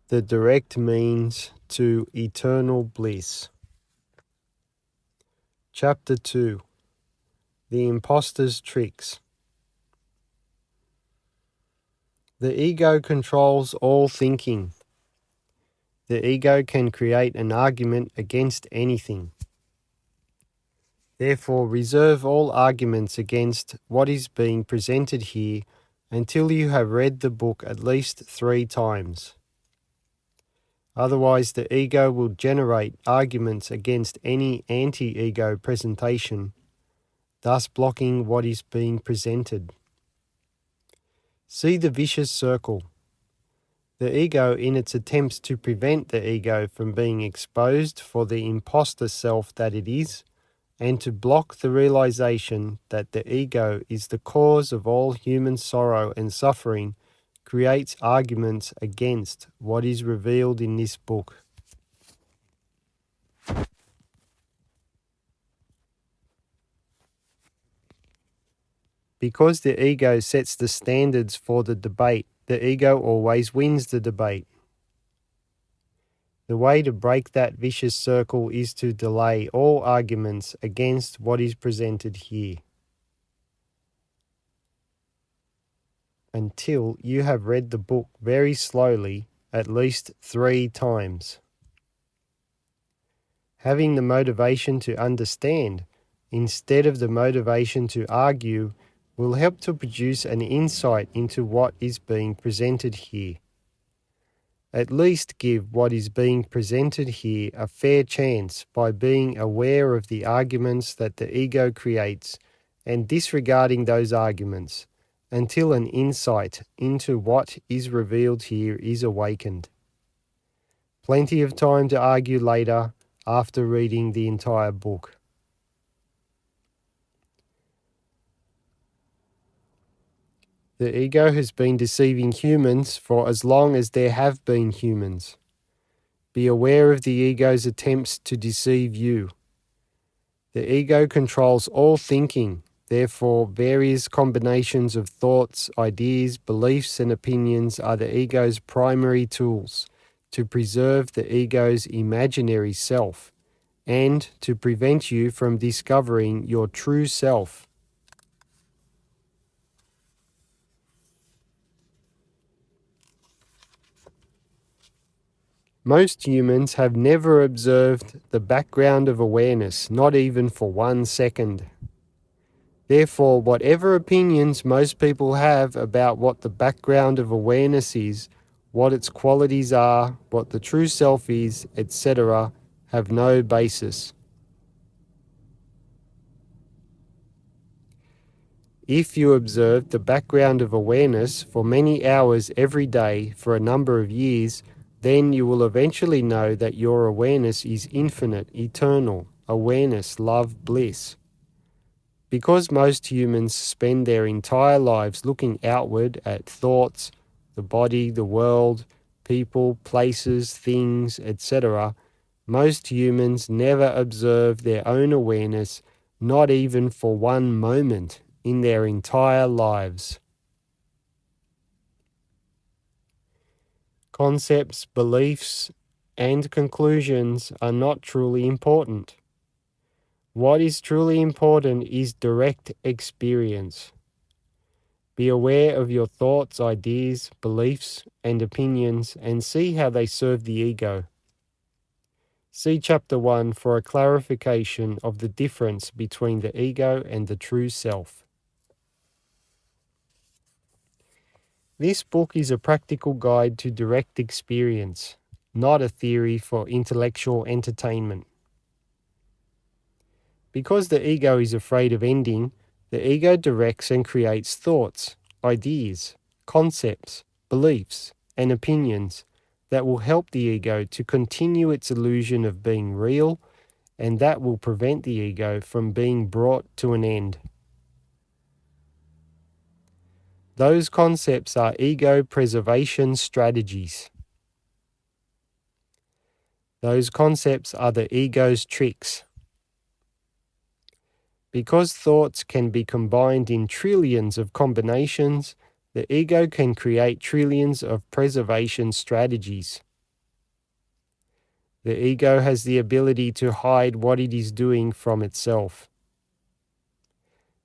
The direct means to eternal bliss. Chapter 2. The imposter's tricks. The ego controls all thinking. The ego can create an argument against anything. Therefore, reserve all arguments against what is being presented here until you have read the book at least 3 times. Otherwise, the ego will generate arguments against any anti-ego presentation, thus blocking what is being presented. See the vicious circle. The ego, in its attempts to prevent the ego from being exposed for the imposter self that it is, and to block the realization that the ego is the cause of all human sorrow and suffering, creates arguments against what is revealed in this book. Because the ego sets the standards for the debate, the ego always wins the debate. The way to break that vicious circle is to delay all arguments against what is presented here until you have read the book very slowly at least 3 times. Having the motivation to understand instead of the motivation to argue will help to produce an insight into what is being presented here. At least give what is being presented here a fair chance by being aware of the arguments that the ego creates and disregarding those arguments until an insight into what is revealed here is awakened. Plenty of time to argue later after reading the entire book. The ego has been deceiving humans for as long as there have been humans. Be aware of the ego's attempts to deceive you. The ego controls all thinking, therefore various combinations of thoughts, ideas, beliefs and opinions are the ego's primary tools to preserve the ego's imaginary self and to prevent you from discovering your true self. Most humans have never observed the background of awareness, not even for 1 second. Therefore, whatever opinions most people have about what the background of awareness is, what its qualities are, what the true self is, etc., have no basis. If you observe the background of awareness for many hours every day for a number of years, then you will eventually know that your awareness is infinite, eternal, awareness, love, bliss. Because most humans spend their entire lives looking outward at thoughts, the body, the world, people, places, things, etc., most humans never observe their own awareness, not even for 1 moment in their entire lives. Concepts, beliefs, and conclusions are not truly important. What is truly important is direct experience. Be aware of your thoughts, ideas, beliefs, and opinions and see how they serve the ego. See Chapter 1 for a clarification of the difference between the ego and the true self. This book is a practical guide to direct experience, not a theory for intellectual entertainment. Because the ego is afraid of ending, the ego directs and creates thoughts, ideas, concepts, beliefs, and opinions that will help the ego to continue its illusion of being real, and that will prevent the ego from being brought to an end. Those concepts are ego preservation strategies. Those concepts are the ego's tricks. Because thoughts can be combined in trillions of combinations, the ego can create trillions of preservation strategies. The ego has the ability to hide what it is doing from itself.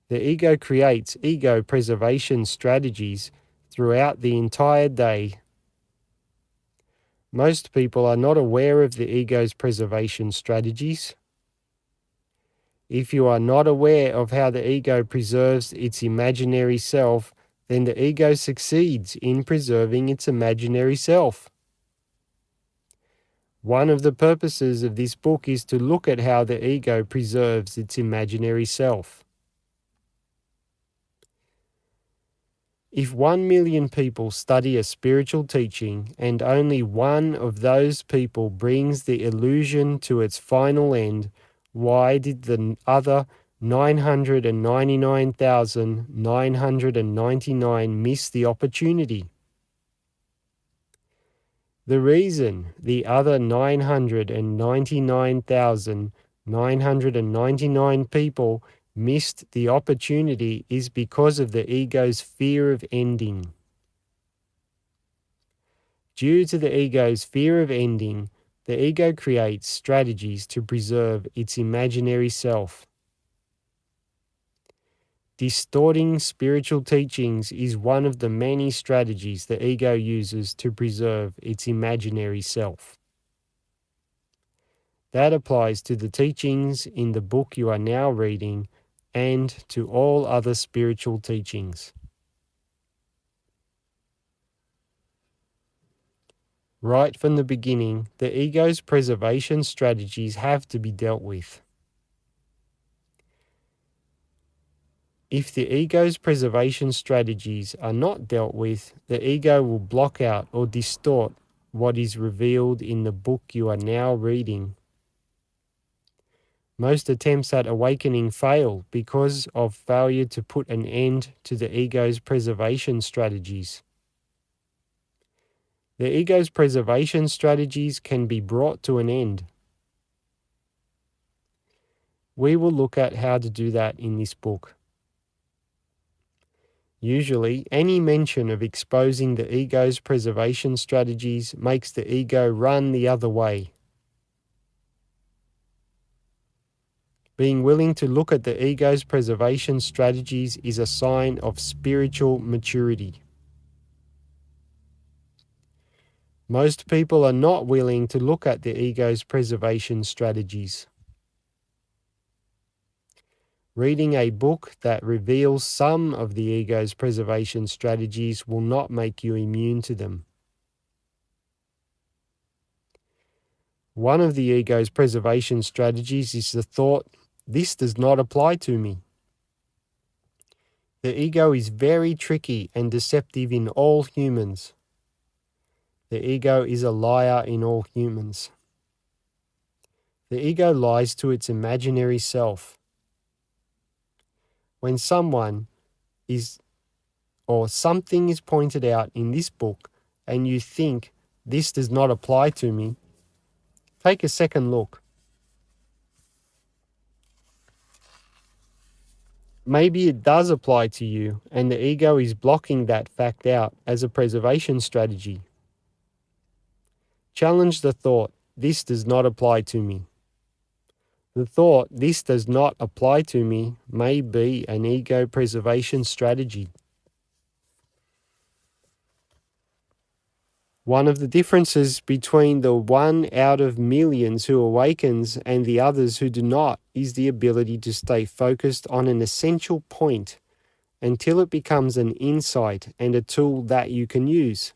The ego creates ego preservation strategies throughout the entire day. Most people are not aware of the ego's preservation strategies. If you are not aware of how the ego preserves its imaginary self, then the ego succeeds in preserving its imaginary self. One of the purposes of this book is to look at how the ego preserves its imaginary self. If 1 million people study a spiritual teaching and only one of those people brings the illusion to its final end, why did the other 999,999 miss the opportunity? The reason the other 999,999 people missed the opportunity is because of the ego's fear of ending. Due to the ego's fear of ending, the ego creates strategies to preserve its imaginary self. Distorting spiritual teachings is one of the many strategies the ego uses to preserve its imaginary self. That applies to the teachings in the book you are now reading and to all other spiritual teachings. Right from the beginning, the ego's preservation strategies have to be dealt with. If the ego's preservation strategies are not dealt with, the ego will block out or distort what is revealed in the book you are now reading. Most attempts at awakening fail because of failure to put an end to the ego's preservation strategies. The ego's preservation strategies can be brought to an end. We will look at how to do that in this book. Usually, any mention of exposing the ego's preservation strategies makes the ego run the other way. Being willing to look at the ego's preservation strategies is a sign of spiritual maturity. Most people are not willing to look at the ego's preservation strategies. Reading a book that reveals some of the ego's preservation strategies will not make you immune to them. One of the ego's preservation strategies is the thought, "This does not apply to me." The ego is very tricky and deceptive in all humans. The ego is a liar in all humans. The ego lies to its imaginary self. When someone is or something is pointed out in this book and you think, "This does not apply to me," take a second look. Maybe it does apply to you and the ego is blocking that fact out as a preservation strategy. Challenge the thought, "This does not apply to me." The thought, "This does not apply to me," may be an ego preservation strategy. One of the differences between the one out of millions who awakens and the others who do not is the ability to stay focused on an essential point until it becomes an insight and a tool that you can use.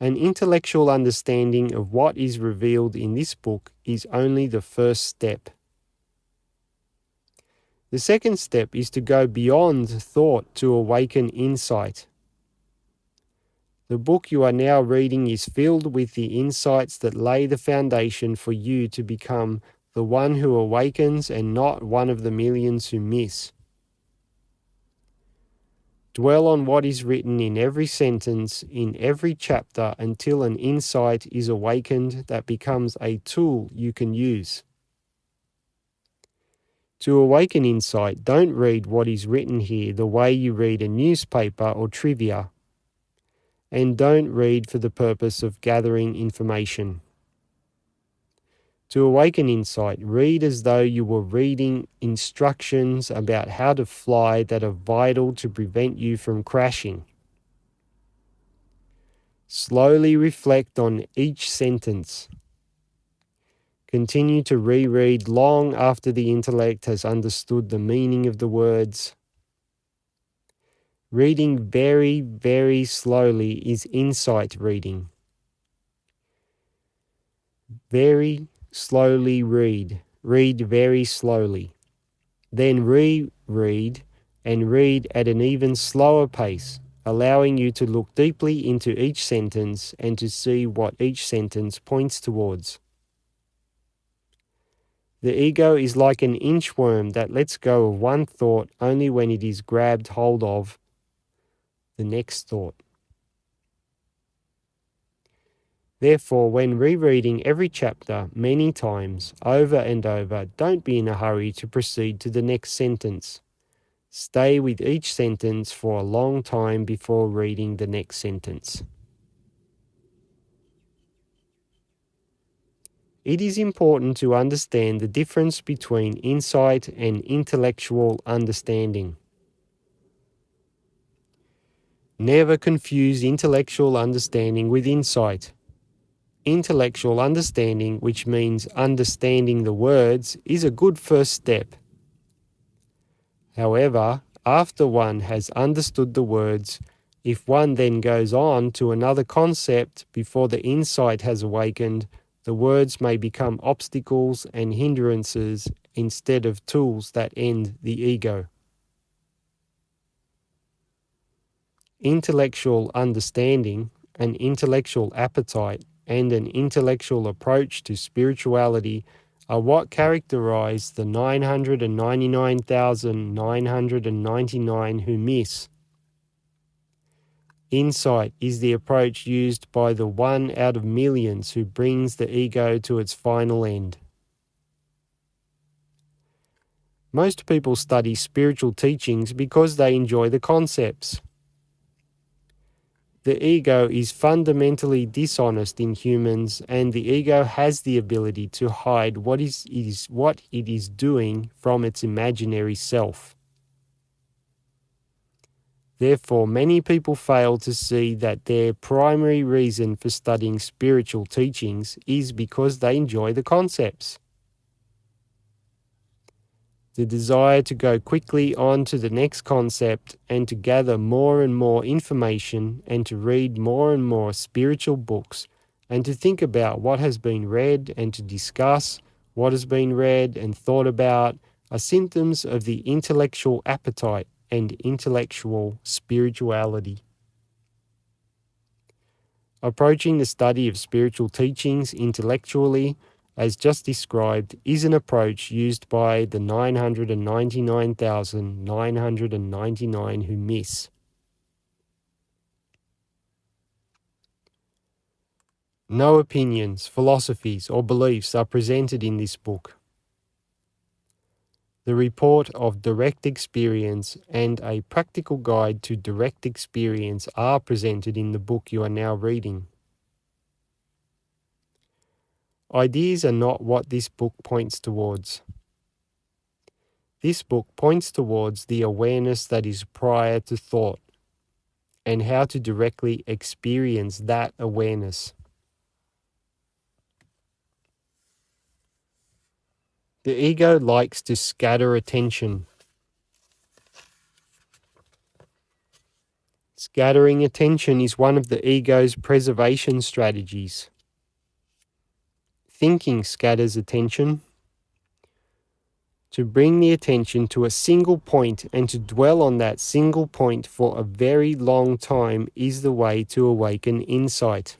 An intellectual understanding of what is revealed in this book is only the first step. The second step is to go beyond thought to awaken insight. The book you are now reading is filled with the insights that lay the foundation for you to become the one who awakens and not one of the millions who miss. Dwell on what is written in every sentence, in every chapter, until an insight is awakened that becomes a tool you can use. To awaken insight, don't read what is written here the way you read a newspaper or trivia. and don't read for the purpose of gathering information. To awaken insight, read as though you were reading instructions about how to fly that are vital to prevent you from crashing. Slowly reflect on each sentence. Continue to reread long after the intellect has understood the meaning of the words. Reading very, very slowly is insight reading. Very slowly read. Read very slowly. Then reread and read at an even slower pace, allowing you to look deeply into each sentence and to see what each sentence points towards. The ego is like an inchworm that lets go of one thought only when it is grabbed hold of the next thought. Therefore, when rereading every chapter many times, over and over, don't be in a hurry to proceed to the next sentence. Stay with each sentence for a long time before reading the next sentence. It is important to understand the difference between insight and intellectual understanding. Never confuse intellectual understanding with insight. Intellectual understanding, which means understanding the words, is a good first step. However, after one has understood the words, if one then goes on to another concept before the insight has awakened, the words may become obstacles and hindrances instead of tools that end the ego. Intellectual understanding, an intellectual appetite, and an intellectual approach to spirituality are what characterize the 999,999 who miss. Insight is the approach used by the one out of millions who brings the ego to its final end. Most people study spiritual teachings because they enjoy the concepts. The ego is fundamentally dishonest in humans, and the ego has the ability to hide what it is doing from its imaginary self. Therefore, many people fail to see that their primary reason for studying spiritual teachings is because they enjoy the concepts. The desire to go quickly on to the next concept and to gather more and more information and to read more and more spiritual books and to think about what has been read and to discuss what has been read and thought about are symptoms of the intellectual appetite and intellectual spirituality. Approaching the study of spiritual teachings intellectually, as just described, is an approach used by the 999,999 who miss. No opinions, philosophies, or beliefs are presented in this book. The report of direct experience and a practical guide to direct experience are presented in the book you are now reading. Ideas are not what this book points towards. This book points towards the awareness that is prior to thought and how to directly experience that awareness. The ego likes to scatter attention. Scattering attention is one of the ego's preservation strategies. Thinking scatters attention. To bring the attention to a single point and to dwell on that single point for a very long time is the way to awaken insight.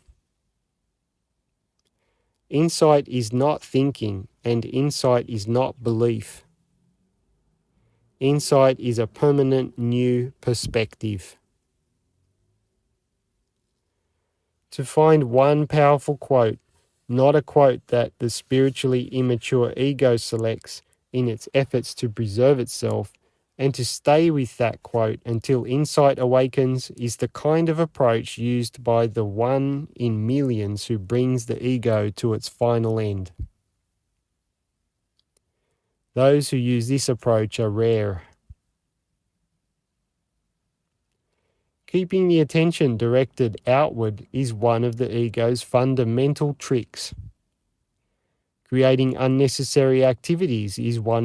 Insight is not thinking, and insight is not belief. Insight is a permanent new perspective. To find one powerful quote, not a quote that the spiritually immature ego selects in its efforts to preserve itself, And to stay with that quote until insight awakens is the kind of approach used by the one in millions who brings the ego to its final end. Those who use this approach are rare. Keeping the attention directed outward is one of the ego's fundamental tricks. Creating unnecessary activities is one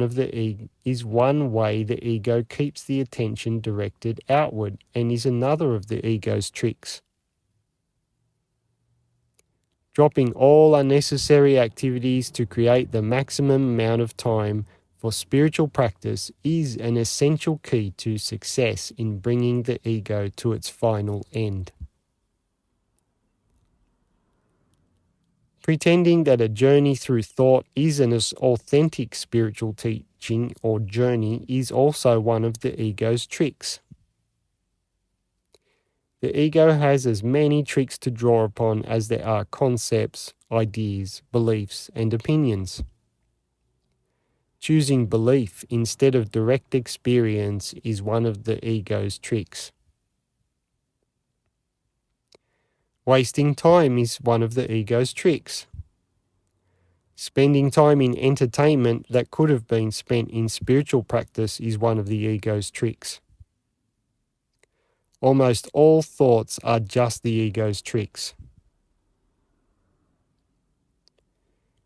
way the ego keeps the attention directed outward and is another of the ego's tricks. Dropping all unnecessary activities to create the maximum amount of time for spiritual practice is an essential key to success in bringing the ego to its final end. Pretending that a journey through thought is an authentic spiritual teaching or journey is also one of the ego's tricks. The ego has as many tricks to draw upon as there are concepts, ideas, beliefs, and opinions. Choosing belief instead of direct experience is one of the ego's tricks. Wasting time is one of the ego's tricks. Spending time in entertainment that could have been spent in spiritual practice is one of the ego's tricks. Almost all thoughts are just the ego's tricks.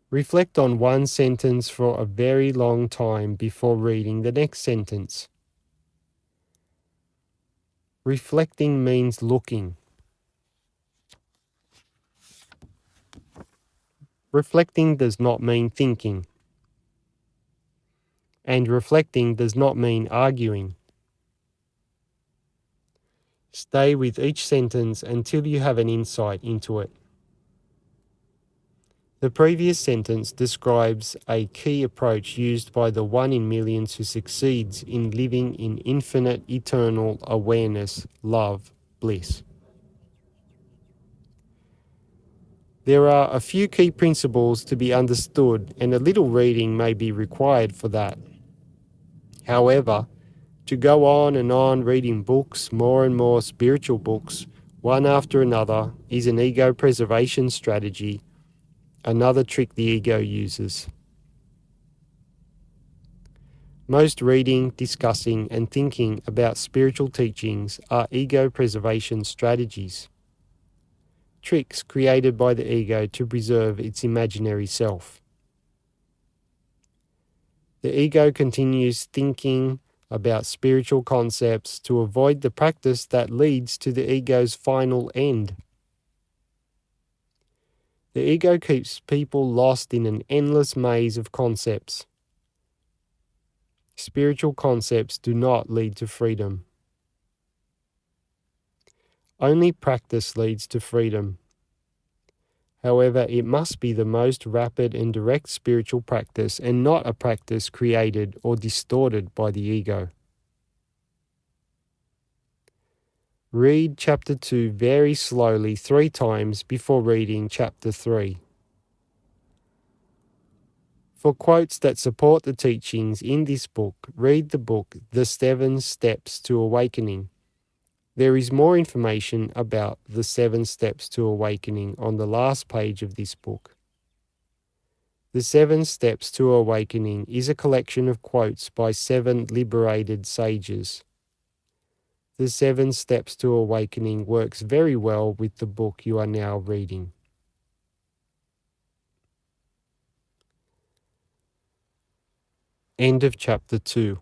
Reflect on one sentence for a very long time before reading the next sentence. Reflecting means looking. Reflecting does not mean thinking. And reflecting does not mean arguing. Stay with each sentence until you have an insight into it. The previous sentence describes a key approach used by the one in millions who succeeds in living in infinite, eternal awareness, love, bliss. There are a few key principles to be understood, and a little reading may be required for that. However, to go on and on reading books, more and more spiritual books, one after another, is an ego preservation strategy, another trick the ego uses. Most reading, discussing, and thinking about spiritual teachings are ego preservation strategies, tricks created by the ego to preserve its imaginary self. The ego continues thinking about spiritual concepts to avoid the practice that leads to the ego's final end. The ego keeps people lost in an endless maze of concepts. Spiritual concepts do not lead to freedom. Only practice leads to freedom. However, it must be the most rapid and direct spiritual practice and not a practice created or distorted by the ego. Read chapter 2 very slowly 3 times before reading chapter 3. For quotes that support the teachings in this book, read the book The 7 Steps to Awakening. There is more information about the 7 Steps to Awakening on the last page of this book. The 7 Steps to Awakening is a collection of quotes by 7 liberated sages. The 7 Steps to Awakening works very well with the book you are now reading. End of chapter 2.